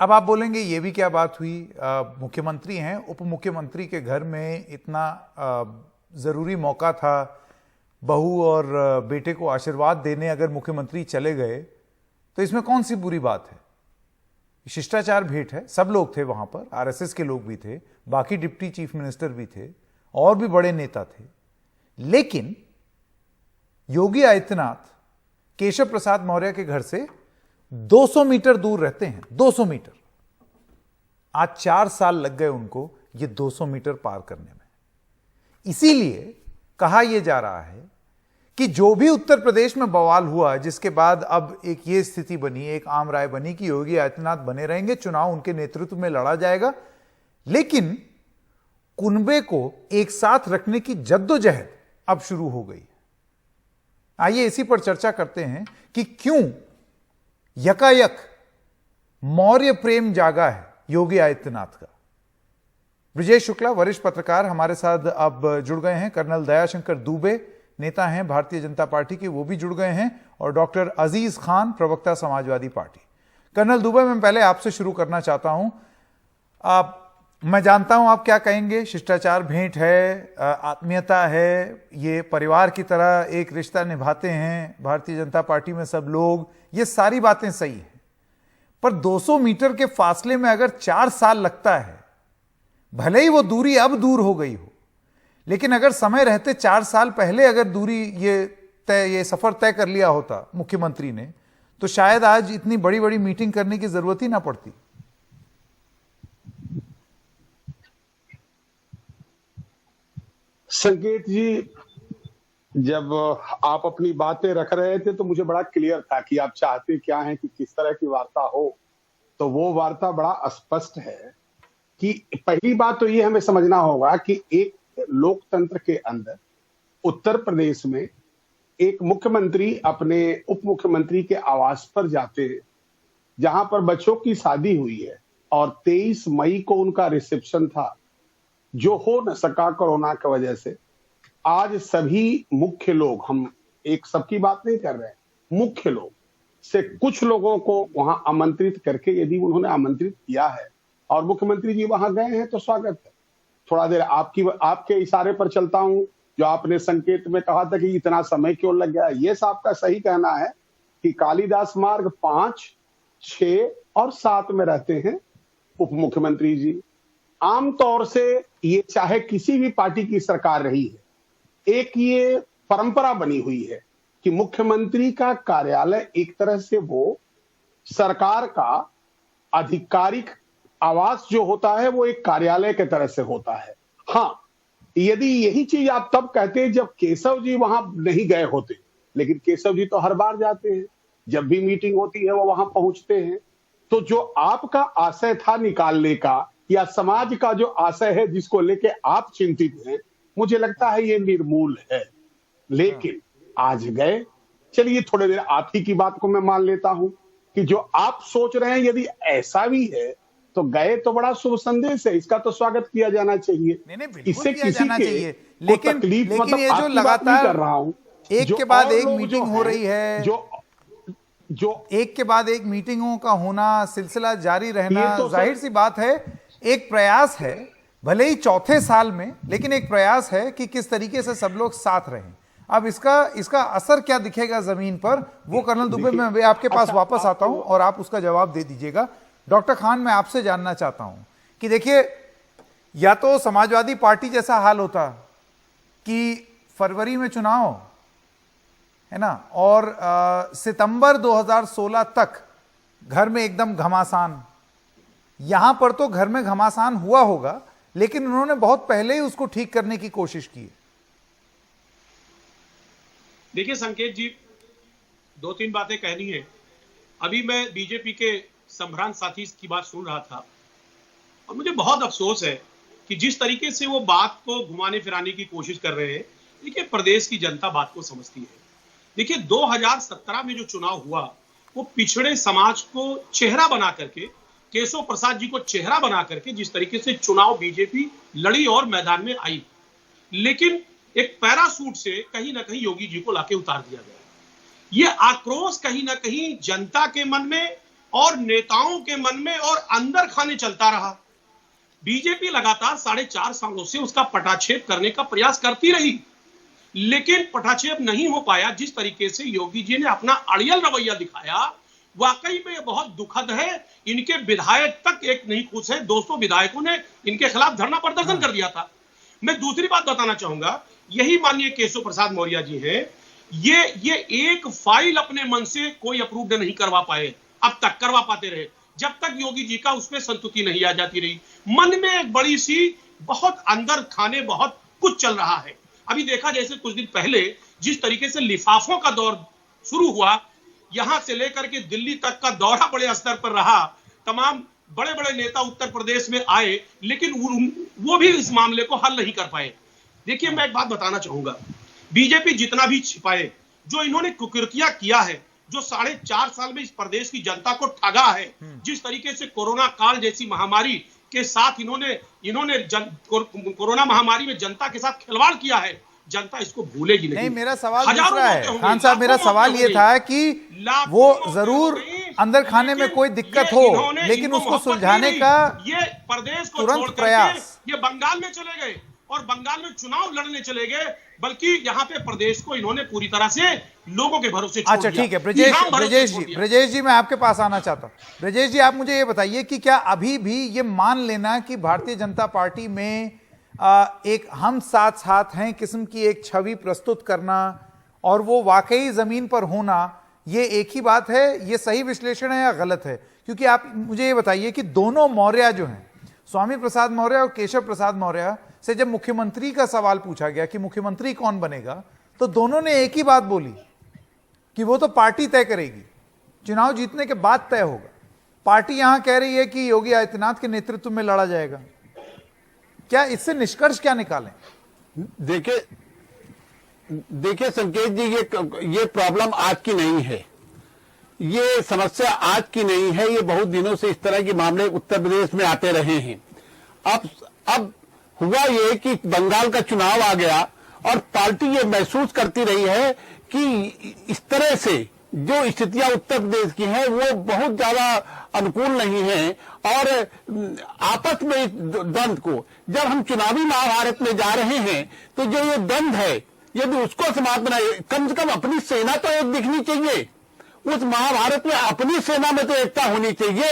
अब आप बोलेंगे ये भी क्या बात हुई, मुख्यमंत्री हैं, उप मुख्यमंत्री के घर में इतना जरूरी मौका था, बहू और बेटे को आशीर्वाद देने अगर मुख्यमंत्री चले गए तो इसमें कौन सी बुरी बात है? शिष्टाचार भेंट है, सब लोग थे वहां पर, आरएसएस के लोग भी थे, बाकी डिप्टी चीफ मिनिस्टर भी थे और भी बड़े नेता थे। लेकिन योगी आदित्यनाथ केशव प्रसाद मौर्य के घर से 200 मीटर दूर रहते हैं, 200 मीटर। आज 4 साल लग गए उनको ये 200 मीटर पार करने में। इसीलिए कहा यह जा रहा है कि जो भी उत्तर प्रदेश में बवाल हुआ, जिसके बाद अब एक ये स्थिति बनी, एक आम राय बनी कि योगी आदित्यनाथ बने रहेंगे, चुनाव उनके नेतृत्व में लड़ा जाएगा, लेकिन कुनबे को एक साथ रखने की जद्दोजहद अब शुरू हो गई। आइए इसी पर चर्चा करते हैं कि क्यों यकायक मौर्य प्रेम जागा है योगी आदित्यनाथ का। ब्रिजेश शुक्ला वरिष्ठ पत्रकार हमारे साथ अब जुड़ गए हैं, कर्नल दयाशंकर दुबे नेता हैं भारतीय जनता पार्टी के, वो भी जुड़ गए हैं, और डॉक्टर अजीज खान प्रवक्ता समाजवादी पार्टी। कर्नल दुबे, मैं पहले आपसे शुरू करना चाहता हूं। मैं जानता हूं आप क्या कहेंगे, शिष्टाचार भेंट है, आत्मीयता है, ये परिवार की तरह एक रिश्ता निभाते हैं भारतीय जनता पार्टी में सब लोग, ये सारी बातें सही हैं, पर 200 मीटर के फासले में अगर 4 साल लगता है, भले ही वो दूरी अब दूर हो गई हो, लेकिन अगर समय रहते 4 साल पहले अगर दूरी ये सफर तय कर लिया होता मुख्यमंत्री ने, तो शायद आज इतनी बड़ी बड़ी मीटिंग करने की जरूरत ही ना पड़ती। संकेत जी, जब आप अपनी बातें रख रहे थे तो मुझे बड़ा क्लियर था कि आप चाहते क्या हैं, कि किस तरह की वार्ता हो। तो वो वार्ता बड़ा स्पष्ट है कि पहली बात तो ये हमें समझना होगा कि एक लोकतंत्र के अंदर उत्तर प्रदेश में एक मुख्यमंत्री अपने उप मुख्यमंत्री के आवास पर जाते हैं, जहां पर बच्चों की शादी हुई है, और 23 मई को उनका रिसेप्शन था, जो हो न सका कोरोना की वजह से। आज सभी मुख्य लोग, हम एक सबकी बात नहीं कर रहे हैं, मुख्य लोग से कुछ लोगों को वहां आमंत्रित करके, यदि उन्होंने आमंत्रित किया है और मुख्यमंत्री जी वहां गए हैं, तो स्वागत है। थोड़ा देर आपके इशारे पर चलता हूं, जो आपने संकेत में कहा था कि इतना समय क्यों लग गया। ये आपका सही कहना है कि कालिदास मार्ग 5, 6 और 7 में रहते हैं उप मुख्यमंत्री जी। आमतौर से ये चाहे किसी भी पार्टी की सरकार रही है, एक ये परंपरा बनी हुई है कि मुख्यमंत्री का कार्यालय एक तरह से वो सरकार का आधिकारिक आवास जो होता है, वो एक कार्यालय के तरह से होता है। हाँ, यदि यही चीज आप तब कहते जब केशव जी वहां नहीं गए होते, लेकिन केशव जी तो हर बार जाते हैं, जब भी मीटिंग होती है वो वहां पहुंचते हैं। तो जो आपका आशय था निकालने का, या समाज का जो आशय है जिसको लेके आप चिंतित हैं, मुझे लगता है ये निर्मूल है। लेकिन आज गए, चलिए थोड़ी देर आप ही की बात को मैं मान लेता हूं कि जो आप सोच रहे हैं यदि ऐसा भी है, तो गए तो बड़ा शुभ संदेश है, इसका तो स्वागत किया जाना चाहिए। इससे किसी के लेकिन ये जो लगातार कर रहा हूं, एक के बाद एक मीटिंग हो रही है, जो एक के बाद एक मीटिंगों का होना, सिलसिला जारी रहना, तो जाहिर सी बात है एक प्रयास है, भले ही 4थे साल में, लेकिन एक प्रयास है कि किस तरीके से सब लोग साथ रहें। अब इसका असर क्या दिखेगा जमीन पर, वो कर्नल दुबे मैं आपके पास वापस आता हूं और आप उसका जवाब दे दीजिएगा। डॉक्टर खान, मैं आपसे जानना चाहता हूं कि देखिए, या तो समाजवादी पार्टी जैसा हाल होता कि फरवरी में चुनाव है ना, और सितंबर 2016 तक घर में एकदम घमासान, यहां पर तो घर में घमासान हुआ होगा, लेकिन उन्होंने बहुत पहले ही उसको ठीक करने की कोशिश की। देखिए संकेत जी, 2-3 बातें कहनी है। अभी मैं बीजेपी के संभ्रांत साथी की बात सुन रहा था, और मुझे बहुत अफसोस है कि जिस तरीके से वो बात को घुमाने फिराने की कोशिश कर रहे हैं। देखिए, प्रदेश की जनता बात को समझती है। देखिए, 2017 में जो चुनाव हुआ, वो पिछड़े समाज को चेहरा बना करके, केशव प्रसाद जी को चेहरा बना करके जिस तरीके से चुनाव बीजेपी लड़ी और मैदान में आई, लेकिन एक पैरासूट से कहीं ना कहीं योगी जी को लाके उतार दिया गया। ये आक्रोश कहीं ना कहीं जनता के मन में और नेताओं के मन में और अंदर खाने चलता रहा। बीजेपी लगातार 4.5 सालों से उसका पटाक्षेप करने का प्रयास करती रही, लेकिन पटाक्षेप नहीं हो पाया। जिस तरीके से योगी जी ने अपना अड़ियल रवैया दिखाया, वाकई में ये बहुत दुखद है। इनके विधायक तक एक नहीं खुश है, 200 विधायकों ने इनके खिलाफ धरना प्रदर्शन कर दिया था। मैं दूसरी बात बताना चाहूंगा, यही माननीय केशव प्रसाद मौर्य जी हैं, ये एक फाइल अपने मन से कोई अप्रूव नहीं करवा पाए, अब तक करवा पाते रहे जब तक योगी जी का उसमें संतुष्टि नहीं आ जाती रही। मन में एक बड़ी सी बहुत अंदर खाने बहुत कुछ चल रहा है। अभी देखा जैसे कुछ दिन पहले जिस तरीके से लिफाफों का दौर शुरू हुआ, यहां से लेकर के दिल्ली तक का दौरा बड़े स्तर पर रहा, तमाम बड़े बड़े नेता उत्तर प्रदेश में आए, लेकिन वो भी इस मामले को हल नहीं कर पाए। देखिए, मैं एक बात बताना चाहूंगा, बीजेपी जितना भी छिपाए, जो इन्होंने कुकृतियां किया है, जो 4.5 साल में इस प्रदेश की जनता को ठगा है, जिस तरीके से कोरोना काल जैसी महामारी के साथ इन्होंने कोरोना महामारी में जनता के साथ खिलवाड़ किया है, जनता इसको भूलेगी नहीं। मेरा सवाल दूसरा है खान साहब, मेरा सवाल ये था कि वो जरूर अंदर खाने में कोई दिक्कत हो, लेकिन उसको सुलझाने का ये प्रदेश को तुरंत प्रयास, ये बंगाल में चले गए और बंगाल में चुनाव लड़ने चले गए, बल्कि यहाँ पे प्रदेश को इन्होंने पूरी तरह से लोगों के भरोसे छोड़ अच्छा दिया। ठीक है, ब्रजेश जी मैं आपके पास आना चाहता हूं। ब्रजेश जी, आप मुझे ये बताइए कि क्या अभी भी ये मान लेना कि भारतीय जनता पार्टी में एक हम साथ साथ हैं किस्म की एक छवि प्रस्तुत करना और वो वाकई जमीन पर होना, ये एक ही बात है, ये सही विश्लेषण है या गलत है? क्योंकि आप मुझे ये बताइए कि दोनों मौर्य जो हैं, स्वामी प्रसाद मौर्य और केशव प्रसाद मौर्य से जब मुख्यमंत्री का सवाल पूछा गया कि मुख्यमंत्री कौन बनेगा, तो दोनों ने एक ही बात बोली कि वो तो पार्टी तय करेगी, चुनाव जीतने के बाद तय होगा। पार्टी यहां कह रही है कि योगी आदित्यनाथ के नेतृत्व में लड़ा जाएगा। क्या इससे निष्कर्ष क्या निकालें? देखिए संकेत जी, ये प्रॉब्लम आज की नहीं है, ये समस्या आज की नहीं है, ये बहुत दिनों से इस तरह के मामले उत्तर प्रदेश में आते रहे हैं। अब हुआ ये कि बंगाल का चुनाव आ गया और पार्टी ये महसूस करती रही है कि इस तरह से जो स्थितियां उत्तर प्रदेश की हैं वो बहुत ज्यादा अनुकूल नहीं है, और आपस में इस द्वंद को, जब हम चुनावी महाभारत में जा रहे हैं तो जो ये द्वंद है, यदि उसको समाप्त बनाए, कम से कम अपनी सेना तो एक दिखनी चाहिए, उस महाभारत में अपनी सेना में तो एकता होनी चाहिए।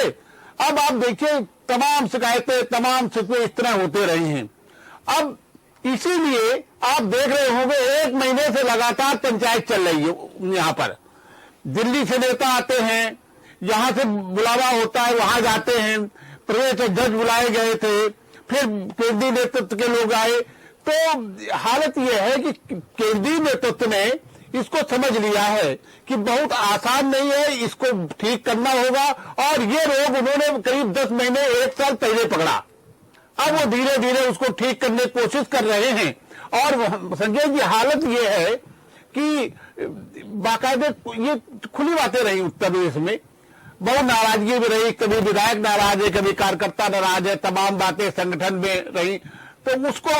अब आप देखिए, तमाम शिकायतें, तमाम सिलसिले इस तरह होते रहे हैं। अब इसीलिए आप देख रहे होंगे 1 महीने से लगातार पंचायत चल रही है। यहाँ पर दिल्ली से नेता आते हैं, यहां से बुलावा होता है, वहां जाते हैं, प्रदेश अध्यक्ष बुलाए गए थे, फिर केंद्रीय नेतृत्व के लोग आए। तो हालत यह है कि केंद्रीय नेतृत्व ने इसको समझ लिया है कि बहुत आसान नहीं है, इसको ठीक करना होगा, और ये रोग उन्होंने करीब 10 महीने 1 साल पहले पकड़ा। अब वो धीरे धीरे उसको ठीक करने की कोशिश कर रहे हैं। और संजय जी, हालत ये है कि बाकायदे ये खुली बातें रही उत्तर प्रदेश में, बहुत नाराजगी भी रही, कभी विधायक नाराज है, कभी कार्यकर्ता नाराज है, तमाम बातें संगठन में रही। तो उसको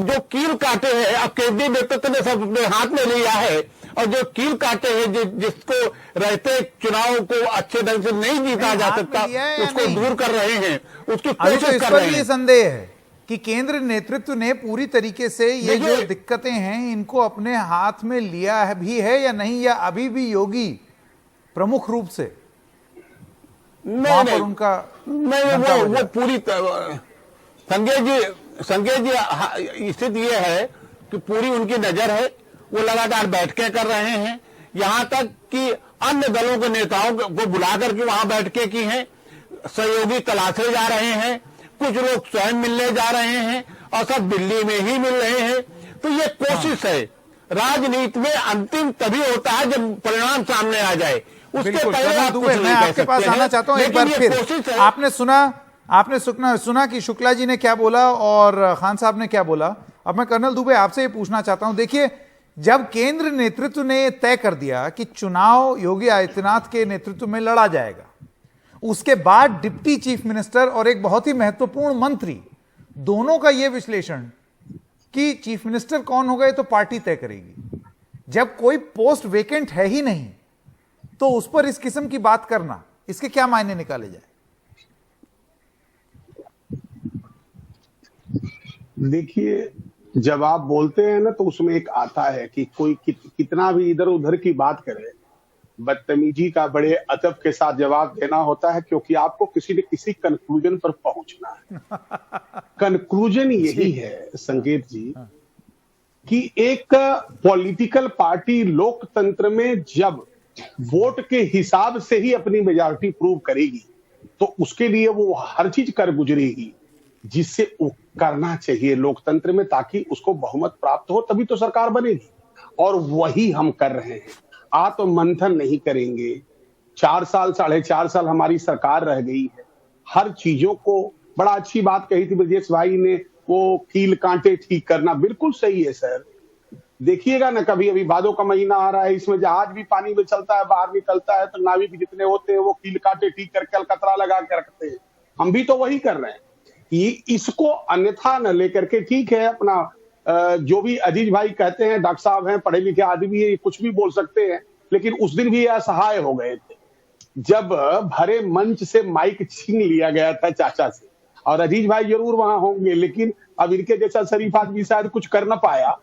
जो कील काटे हैं, अब केंद्रीय नेतृत्व ने सब अपने हाथ में लिया है, और जो कील काटे हैं, जिसको रहते चुनाव को अच्छे ढंग से नहीं जीता जा सकता, उसको दूर कर रहे हैं, उसकी कोशिश कर रहे हैं। संदेह है कि केंद्र नेतृत्व ने पूरी तरीके से ये जो दिक्कतें हैं इनको अपने हाथ में लिया भी है या नहीं, या अभी भी योगी प्रमुख रूप से नहीं, उनका वो पूरी संजय जी स्थिति ये है कि पूरी उनकी नजर है, वो लगातार बैठकें कर रहे हैं, यहां तक कि अन्य दलों के नेताओं को बुला करके वहां बैठकें की हैं, सहयोगी तलाशे जा रहे हैं, कुछ लोग स्वयं मिलने जा रहे हैं, और सब दिल्ली में ही मिल रहे हैं। तो ये कोशिश है, राजनीति में अंतिम तभी होता है जब परिणाम सामने आ जाए, उसके पहले आप कुछ नहीं मैं आपके पास आना चाहता हूं एक बार फिर। आपने सुना कि शुक्ला जी ने क्या बोला और खान साहब ने क्या बोला। अब मैं कर्नल दुबे आपसे ये पूछना चाहता हूं, देखिए, जब केंद्र नेतृत्व ने तय कर दिया कि चुनाव योगी आदित्यनाथ के नेतृत्व में लड़ा जाएगा, उसके बाद डिप्टी चीफ मिनिस्टर और एक बहुत ही महत्वपूर्ण मंत्री, दोनों का यह विश्लेषण कि चीफ मिनिस्टर कौन होगा ये तो पार्टी तय करेगी, जब कोई पोस्ट वेकेंट है ही नहीं तो उस पर इस किस्म की बात करना, इसके क्या मायने निकाले जाए? देखिए, जब आप बोलते हैं ना तो उसमें एक आता है कि कोई कितना भी इधर उधर की बात करे, बदतमीजी का बड़े अदब के साथ जवाब देना होता है, क्योंकि आपको किसी न किसी कंक्लूजन पर पहुंचना है। कंक्लूजन यही है संकेत जी कि एक पॉलिटिकल पार्टी लोकतंत्र में जब वोट के हिसाब से ही अपनी मेजॉरिटी प्रूव करेगी तो उसके लिए वो हर चीज कर गुजरेगी जिससे करना चाहिए लोकतंत्र में, ताकि उसको बहुमत प्राप्त हो, तभी तो सरकार बनेगी। और वही हम कर रहे हैं। आत्ममंथन नहीं करेंगे। 4 साल 4.5 साल हमारी सरकार रह गई है। हर चीजों को बड़ा अच्छी बात कही थी ब्रजेश भाई ने, वो कील कांटे ठीक करना, बिल्कुल सही है सर। देखिएगा ना, कभी अभी भादों का महीना आ रहा है, इसमें जहाज भी पानी में चलता है, बाहर निकलता है तो नाविक जितने होते हैं वो कील कांटे ठीक करके अलकतरा लगा के रखते हैं। हम भी तो वही कर रहे हैं। इसको अन्यथा न लेकर के, ठीक है अपना जो भी अजीज भाई कहते हैं, डॉक्टर साहब हैं, पढ़े लिखे आदमी है, कुछ भी बोल सकते हैं, लेकिन उस दिन भी असहाय हो गए थे जब भरे मंच से माइक छीन लिया गया था चाचा से। और अजीज भाई जरूर वहां होंगे, लेकिन अब इनके जैसा शरीफ आदमी शायद कुछ कर न पाया।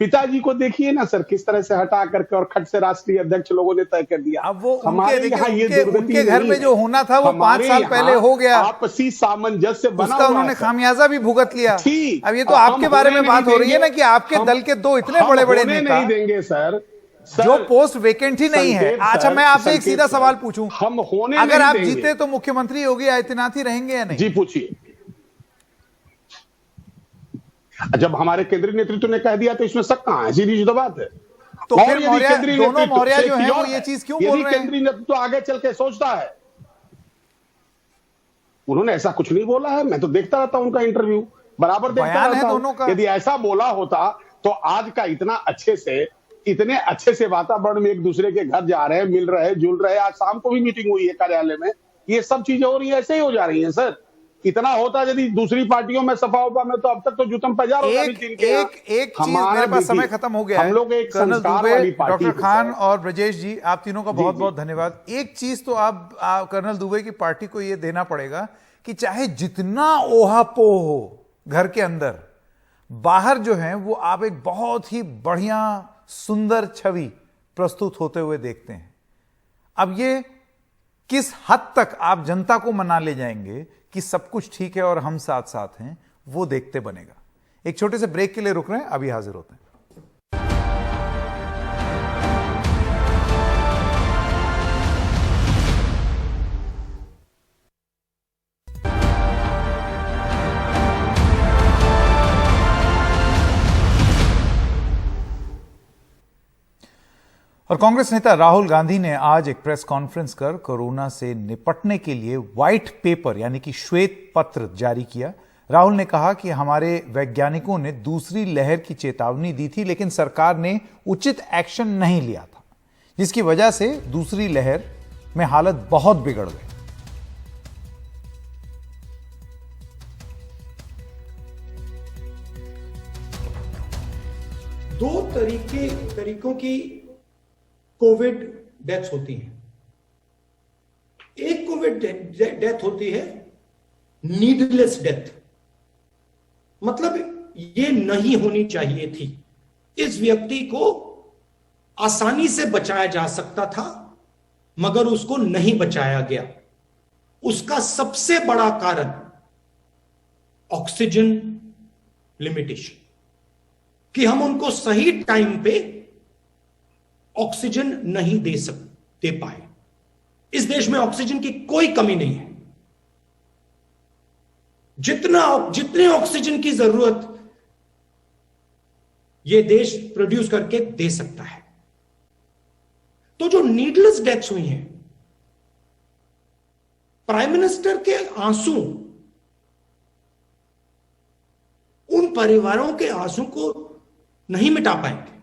पिताजी को देखिए ना सर, किस तरह से हटा करके और खट से राष्ट्रीय अध्यक्ष लोगों ने तय कर दिया। अब वो हमारे यहाँ ये उनके घर में जो होना था वो 5 साल पहले हो गया, आपसी सामंजस्य बना, उसका उन्होंने खामियाजा भी भुगत लिया। अब ये तो आपके बारे में बात हो रही है ना कि आपके दल के 2 इतने बड़े बड़े नेता नहीं देंगे सर, जो पोस्ट वेकेंट ही नहीं है। अच्छा, मैं आपसे एक सीधा सवाल पूछूं, हम होने अगर आप जीते तो मुख्यमंत्री योगी आदित्यनाथ ही रहेंगे या नहीं? जी पूछिए। जब हमारे केंद्रीय नेतृत्व ने कह दिया तो इसमें शक कहां है? सीधी सी बात है। तो फिर दोनों मौर्य जो हैं वो ये चीज क्यों बोल रहे हैं? केंद्रीय नेतृत्व आगे चल के सोचता है, उन्होंने ऐसा कुछ नहीं बोला है। मैं तो देखता रहता हूं उनका इंटरव्यू, बराबर देखता रहता हूं। यदि ऐसा बोला होता तो आज का इतने अच्छे से वातावरण में एक दूसरे के घर जा रहे हैं, मिल रहे हैं, जुल रहे हैं। आज शाम को भी मीटिंग हुई है कार्यालय में। ये सब चीजें हो रही है, ऐसे ही हो जा रही है सर। इतना होता यदि दूसरी पार्टियों में, सपा उपा में, तो अब तक तो जुतम पजार होता। एक चीज, मेरे पास समय खत्म हो गया है। हम लोग एक कर्नल दुबे, डॉक्टर खान और ब्रजेश जी, आप तीनों का बहुत बहुत धन्यवाद। एक चीज तो आप कर्नल दुबे की पार्टी को यह देना पड़ेगा कि चाहे जितना ओहापोह हो घर के अंदर, बाहर जो है वो आप एक बहुत ही बढ़िया सुंदर छवि प्रस्तुत होते हुए देखते हैं। अब ये किस हद तक आप जनता को मना ले जाएंगे कि सब कुछ ठीक है और हम साथ साथ हैं, वो देखते बनेगा। एक छोटे से ब्रेक के लिए रुक रहे हैं, अभी हाजिर होते हैं। और कांग्रेस नेता राहुल गांधी ने आज एक प्रेस कॉन्फ्रेंस कर कोरोना से निपटने के लिए व्हाइट पेपर यानी कि श्वेत पत्र जारी किया। राहुल ने कहा कि हमारे वैज्ञानिकों ने दूसरी लहर की चेतावनी दी थी, लेकिन सरकार ने उचित एक्शन नहीं लिया था, जिसकी वजह से दूसरी लहर में हालत बहुत बिगड़ गई। दो तरीकों की कोविड डेथ्स होती हैं। एक कोविड डेथ होती है नीडलेस डेथ, मतलब ये नहीं होनी चाहिए थी। इस व्यक्ति को आसानी से बचाया जा सकता था मगर उसको नहीं बचाया गया। उसका सबसे बड़ा कारण ऑक्सीजन लिमिटेशन, कि हम उनको सही टाइम पे ऑक्सीजन नहीं दे पाए। इस देश में ऑक्सीजन की कोई कमी नहीं है। जितने ऑक्सीजन की जरूरत यह देश प्रोड्यूस करके दे सकता है। तो जो नीडलेस डेथ्स हुई हैं, प्राइम मिनिस्टर के आंसू उन परिवारों के आंसू को नहीं मिटा पाएंगे।